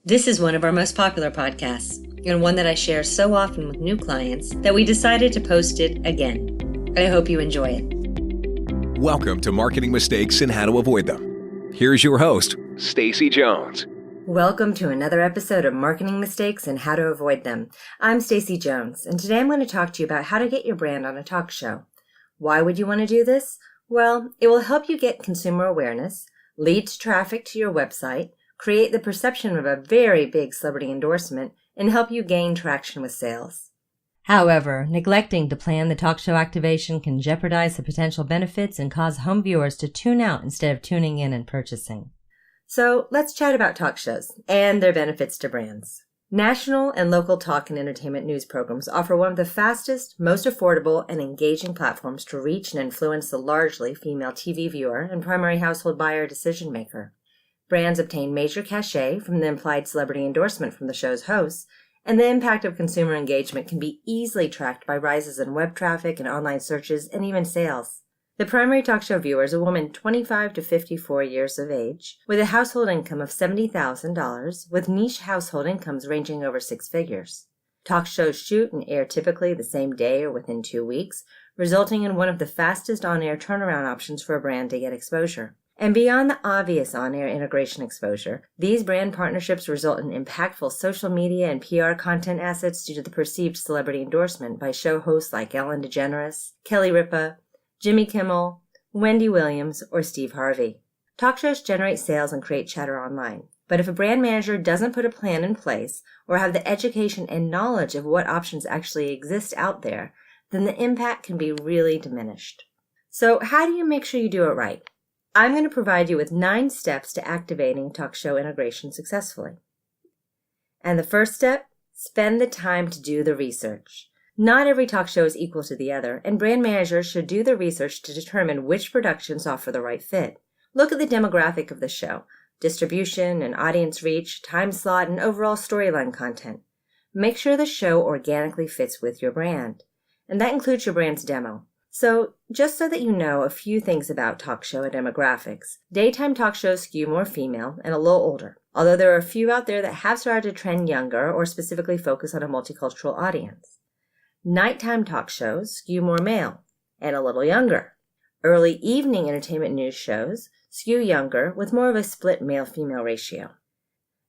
This is one of our most popular podcasts, and one that I share so often with new clients that we decided to post it again. I hope you enjoy it. Welcome to Marketing Mistakes and How to Avoid Them. Here's your host, Stacy Jones. Welcome to another episode of Marketing Mistakes and How to Avoid Them. I'm Stacy Jones, and today I'm going to talk to you about how to get your brand on a talk show. Why would you want to do this? Well, it will help you get consumer awareness, lead to traffic to your website, create the perception of a very big celebrity endorsement, and help you gain traction with sales. However, neglecting to plan the talk show activation can jeopardize the potential benefits and cause home viewers to tune out instead of tuning in and purchasing. So let's chat about talk shows and their benefits to brands. National and local talk and entertainment news programs offer one of the fastest, most affordable, and engaging platforms to reach and influence the largely female TV viewer and primary household buyer decision maker. Brands obtain major cachet from the implied celebrity endorsement from the show's hosts, and the impact of consumer engagement can be easily tracked by rises in web traffic and online searches and even sales. The primary talk show viewer is a woman 25 to 54 years of age, with a household income of $70,000, with niche household incomes ranging over six figures. Talk shows shoot and air typically the same day or within 2 weeks, resulting in one of the fastest on-air turnaround options for a brand to get exposure. And beyond the obvious on-air integration exposure, these brand partnerships result in impactful social media and PR content assets due to the perceived celebrity endorsement by show hosts like Ellen DeGeneres, Kelly Ripa, Jimmy Kimmel, Wendy Williams, or Steve Harvey. Talk shows generate sales and create chatter online. But if a brand manager doesn't put a plan in place or have the education and knowledge of what options actually exist out there, then the impact can be really diminished. So how do you make sure you do it right? I'm going to provide you with 9 steps to activating talk show integration successfully. And the first step, spend the time to do the research. Not every talk show is equal to the other, and brand managers should do the research to determine which productions offer the right fit. Look at the demographic of the show, distribution and audience reach, time slot, and overall storyline content. Make sure the show organically fits with your brand, and that includes your brand's demo. So, just so that you know a few things about talk show and demographics, daytime talk shows skew more female and a little older, although there are a few out there that have started to trend younger or specifically focus on a multicultural audience. Nighttime talk shows skew more male and a little younger. Early evening entertainment news shows skew younger with more of a split male-female ratio.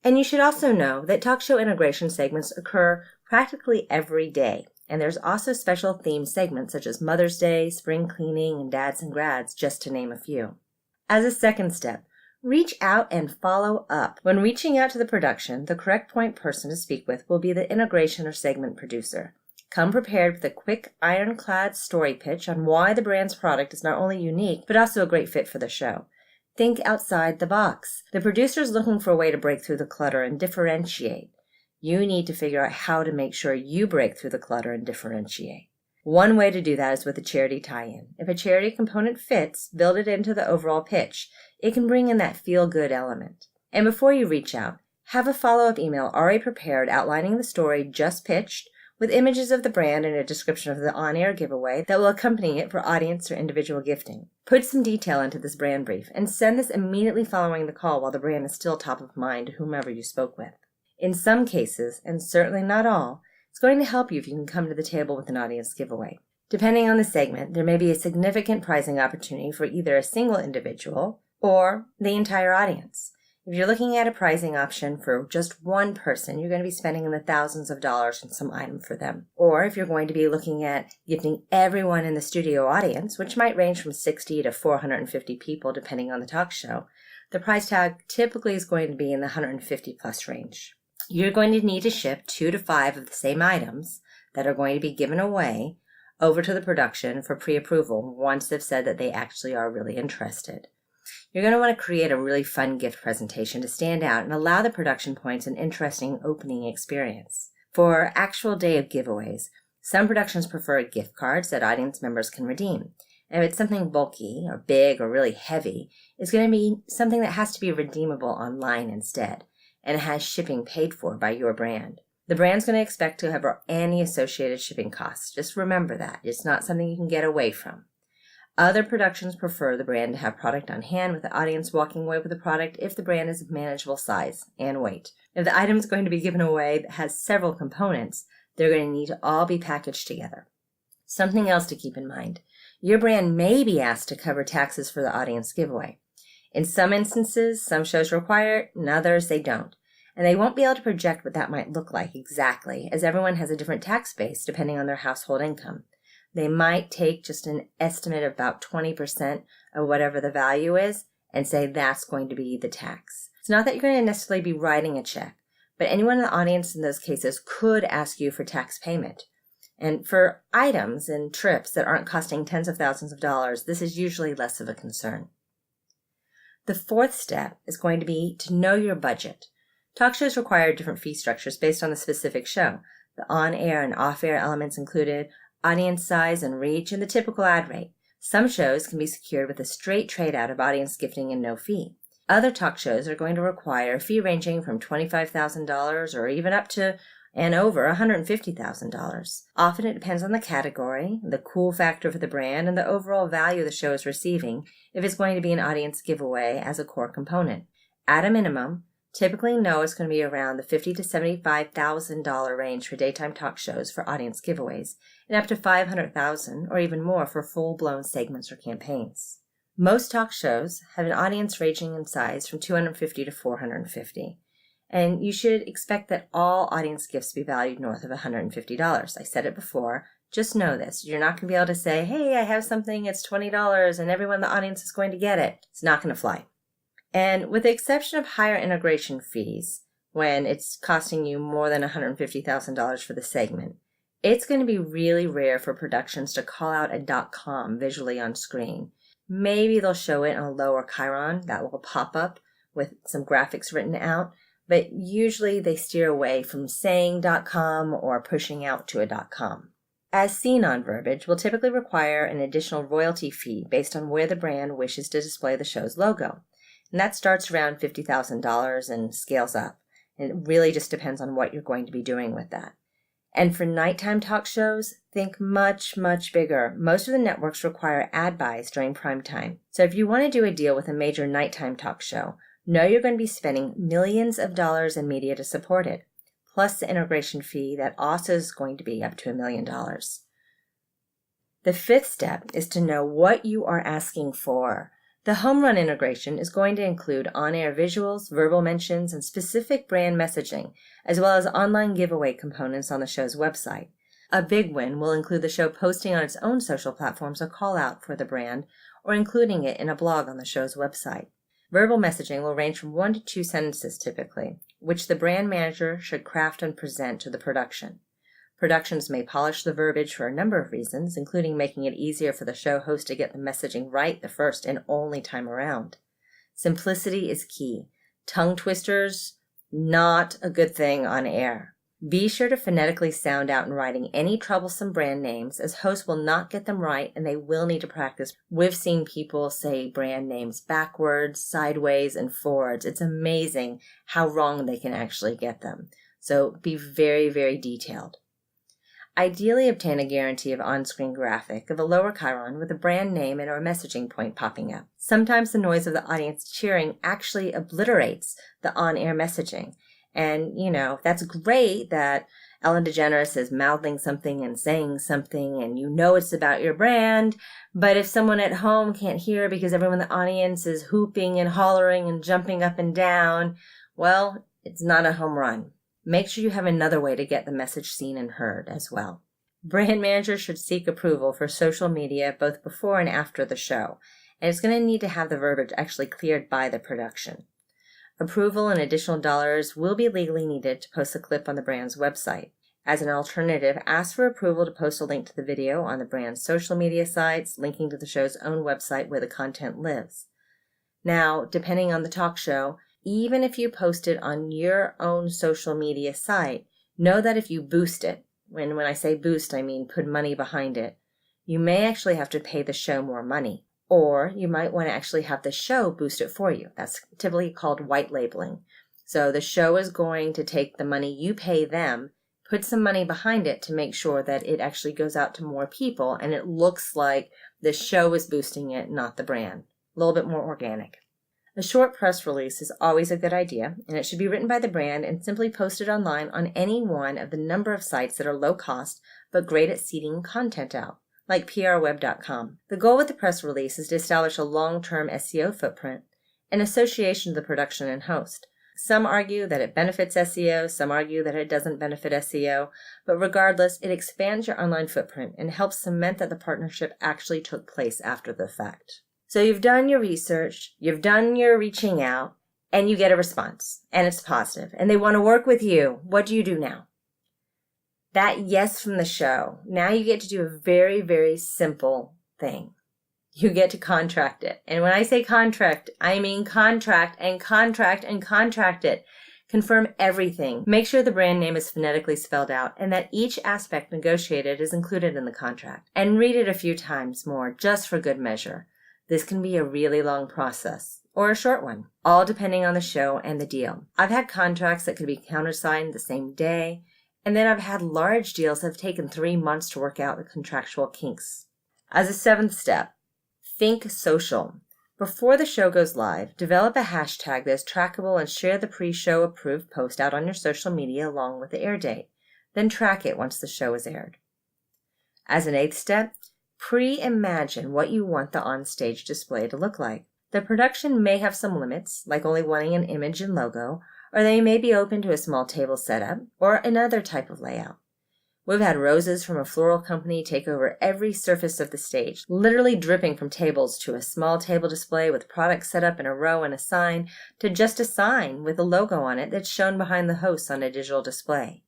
And you should also know that talk show integration segments occur practically every day. And there's also special themed segments such as Mother's Day, Spring Cleaning, and Dads and Grads, just to name a few. As a second step, reach out and follow up. When reaching out to the production, the correct point person to speak with will be the integration or segment producer. Come prepared with a quick, ironclad story pitch on why the brand's product is not only unique, but also a great fit for the show. Think outside the box. The producer is looking for a way to break through the clutter and differentiate. You need to figure out how to make sure you break through the clutter and differentiate. One way to do that is with a charity tie-in. If a charity component fits, build it into the overall pitch. It can bring in that feel-good element. And before you reach out, have a follow-up email already prepared outlining the story just pitched with images of the brand and a description of the on-air giveaway that will accompany it for audience or individual gifting. Put some detail into this brand brief and send this immediately following the call while the brand is still top of mind to whomever you spoke with. In some cases, and certainly not all, it's going to help you if you can come to the table with an audience giveaway. Depending on the segment, there may be a significant pricing opportunity for either a single individual or the entire audience. If you're looking at a pricing option for just one person, you're going to be spending in the thousands of dollars on some item for them. Or if you're going to be looking at gifting everyone in the studio audience, which might range from 60 to 450 people depending on the talk show, the price tag typically is going to be in the 150 plus range. You're going to need to ship 2 to 5 of the same items that are going to be given away over to the production for pre-approval once they've said that they actually are really interested. You're going to want to create a really fun gift presentation to stand out and allow the production points an interesting opening experience. For actual day of giveaways, some productions prefer gift cards that audience members can redeem. And if it's something bulky or big or really heavy, it's going to be something that has to be redeemable online instead, and has shipping paid for by your brand. The brand's going to expect to have any associated shipping costs. Just remember that. It's not something you can get away from. Other productions prefer the brand to have product on hand with the audience walking away with the product if the brand is of manageable size and weight. If the item is going to be given away that has several components, they're going to need to all be packaged together. Something else to keep in mind. Your brand may be asked to cover taxes for the audience giveaway. In some instances, some shows require it, and others they don't. And they won't be able to project what that might look like exactly, as everyone has a different tax base depending on their household income. They might take just an estimate of about 20% of whatever the value is and say that's going to be the tax. It's not that you're going to necessarily be writing a check, but anyone in the audience in those cases could ask you for tax payment. And for items and trips that aren't costing tens of thousands of dollars, this is usually less of a concern. The fourth step is going to be to know your budget. Talk shows require different fee structures based on the specific show, the on-air and off-air elements included, audience size and reach, and the typical ad rate. Some shows can be secured with a straight trade-out of audience gifting and no fee. Other talk shows are going to require a fee ranging from $25,000 or even up to and over $150,000. Often it depends on the category, the cool factor for the brand, and the overall value the show is receiving if it's going to be an audience giveaway as a core component. At a minimum, typically know it's going to be around the $50,000 to $75,000 range for daytime talk shows for audience giveaways, and up to $500,000 or even more for full-blown segments or campaigns. Most talk shows have an audience ranging in size from 250 to 450. And you should expect that all audience gifts be valued north of $150. I said it before. Just know this. You're not going to be able to say, hey, I have something, it's $20, and everyone in the audience is going to get it. It's not going to fly. And with the exception of higher integration fees, when it's costing you more than $150,000 for the segment, it's going to be really rare for productions to call out a .com visually on screen. Maybe they'll show it on a lower chyron that will pop up with some graphics written out, but usually they steer away from saying .com or pushing out to a .com. As seen on verbiage, will typically require an additional royalty fee based on where the brand wishes to display the show's logo. And that starts around $50,000 and scales up. And it really just depends on what you're going to be doing with that. And for nighttime talk shows, think much, much bigger. Most of the networks require ad buys during prime time. So if you want to do a deal with a major nighttime talk show, know you're going to be spending millions of dollars in media to support it, plus the integration fee that also is going to be up to $1 million. The fifth step is to know what you are asking for. The home run integration is going to include on-air visuals, verbal mentions, and specific brand messaging, as well as online giveaway components on the show's website. A big win will include the show posting on its own social platforms a call-out for the brand, or including it in a blog on the show's website. Verbal messaging will range from 1 to 2 sentences typically, which the brand manager should craft and present to the production. Productions may polish the verbiage for a number of reasons, including making it easier for the show host to get the messaging right the first and only time around. Simplicity is key. Tongue twisters, not a good thing on air. Be sure to phonetically sound out in writing any troublesome brand names, as hosts will not get them right and they will need to practice. We've seen people say brand names backwards, sideways, and forwards. It's amazing how wrong they can actually get them. So be very, very detailed. Ideally, obtain a guarantee of on-screen graphic of a lower chyron with a brand name and or messaging point popping up. Sometimes the noise of the audience cheering actually obliterates the on-air messaging. And, that's great that Ellen DeGeneres is mouthing something and saying something and it's about your brand. But if someone at home can't hear because everyone in the audience is hooping and hollering and jumping up and down, well, it's not a home run. Make sure you have another way to get the message seen and heard as well. Brand managers should seek approval for social media both before and after the show. And it's going to need to have the verbiage actually cleared by the production. Approval and additional dollars will be legally needed to post a clip on the brand's website. As an alternative, ask for approval to post a link to the video on the brand's social media sites, linking to the show's own website where the content lives. Now, depending on the talk show, even if you post it on your own social media site, know that if you boost it, when I say boost, I mean put money behind it, you may actually have to pay the show more money. Or you might want to actually have the show boost it for you. That's typically called white labeling. So the show is going to take the money you pay them, put some money behind it to make sure that it actually goes out to more people and it looks like the show is boosting it, not the brand. A little bit more organic. A short press release is always a good idea, and it should be written by the brand and simply posted online on any one of the number of sites that are low cost but great at seeding content out, like prweb.com. The goal with the press release is to establish a long-term SEO footprint in association with the production and host. Some argue that it benefits SEO, some argue that it doesn't benefit SEO, but regardless, it expands your online footprint and helps cement that the partnership actually took place after the fact. So you've done your research, you've done your reaching out, and you get a response, and it's positive, and they want to work with you. What do you do now? That yes from the show. Now you get to do a very, very simple thing. You get to contract it. And when I say contract, I mean contract and contract and contract it. Confirm everything. Make sure the brand name is phonetically spelled out and that each aspect negotiated is included in the contract. And read it a few times more, just for good measure. This can be a really long process, or a short one, all depending on the show and the deal. I've had contracts that could be countersigned the same day, and then I've had large deals that have taken 3 months to work out the contractual kinks. As a 7th step, think social. Before the show goes live, develop a hashtag that is trackable and share the pre-show approved post out on your social media along with the air date. Then track it once the show is aired. As an 8th step, pre-imagine what you want the on-stage display to look like. The production may have some limits, like only wanting an image and logo, or they may be open to a small table setup or another type of layout. We've had roses from a floral company take over every surface of the stage, literally dripping from tables to a small table display with products set up in a row and a sign, to just a sign with a logo on it that's shown behind the hosts on a digital display.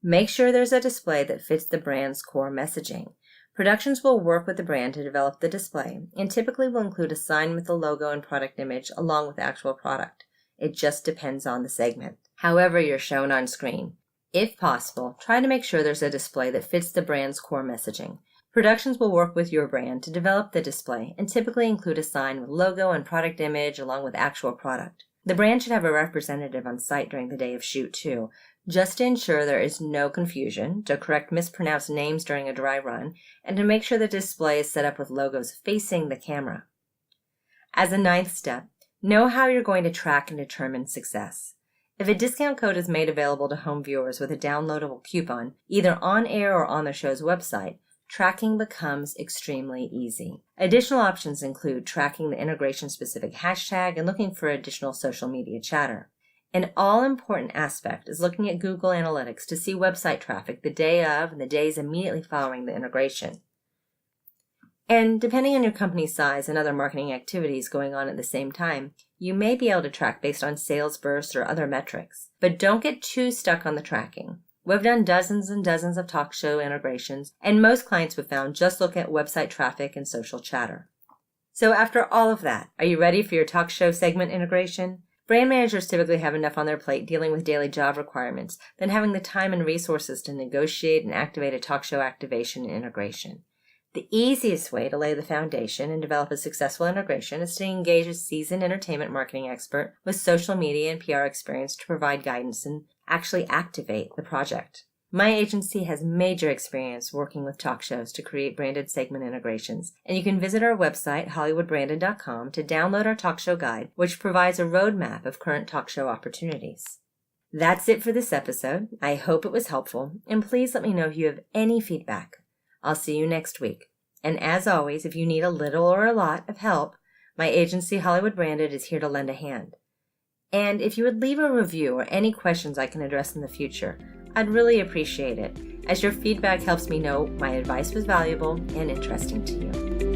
Make sure there's a display that fits the brand's core messaging. Productions will work with the brand to develop the display, and typically will include a sign with the logo and product image along with the actual product. It just depends on the segment. However you're shown on screen. If possible, try to make sure there's a display that fits the brand's core messaging. Productions will work with your brand to develop the display and typically include a sign with logo and product image along with actual product. The brand should have a representative on site during the day of shoot too, just to ensure there is no confusion, to correct mispronounced names during a dry run, and to make sure the display is set up with logos facing the camera. As a 9th step, know how you're going to track and determine success. If a discount code is made available to home viewers with a downloadable coupon, either on air or on the show's website, tracking becomes extremely easy. Additional options include tracking the integration-specific hashtag and looking for additional social media chatter. An all-important aspect is looking at Google Analytics to see website traffic the day of and the days immediately following the integration. And depending on your company's size and other marketing activities going on at the same time, you may be able to track based on sales bursts or other metrics. But don't get too stuck on the tracking. We've done dozens and dozens of talk show integrations, and most clients we've found just look at website traffic and social chatter. So after all of that, are you ready for your talk show segment integration? Brand managers typically have enough on their plate dealing with daily job requirements than having the time and resources to negotiate and activate a talk show activation and integration. The easiest way to lay the foundation and develop a successful integration is to engage a seasoned entertainment marketing expert with social media and PR experience to provide guidance and actually activate the project. My agency has major experience working with talk shows to create branded segment integrations, and you can visit our website, hollywoodbranded.com, to download our talk show guide, which provides a roadmap of current talk show opportunities. That's it for this episode. I hope it was helpful, and please let me know if you have any feedback. I'll see you next week. And as always, if you need a little or a lot of help, my agency, Hollywood Branded, is here to lend a hand. And if you would leave a review or any questions I can address in the future, I'd really appreciate it, as your feedback helps me know my advice was valuable and interesting to you.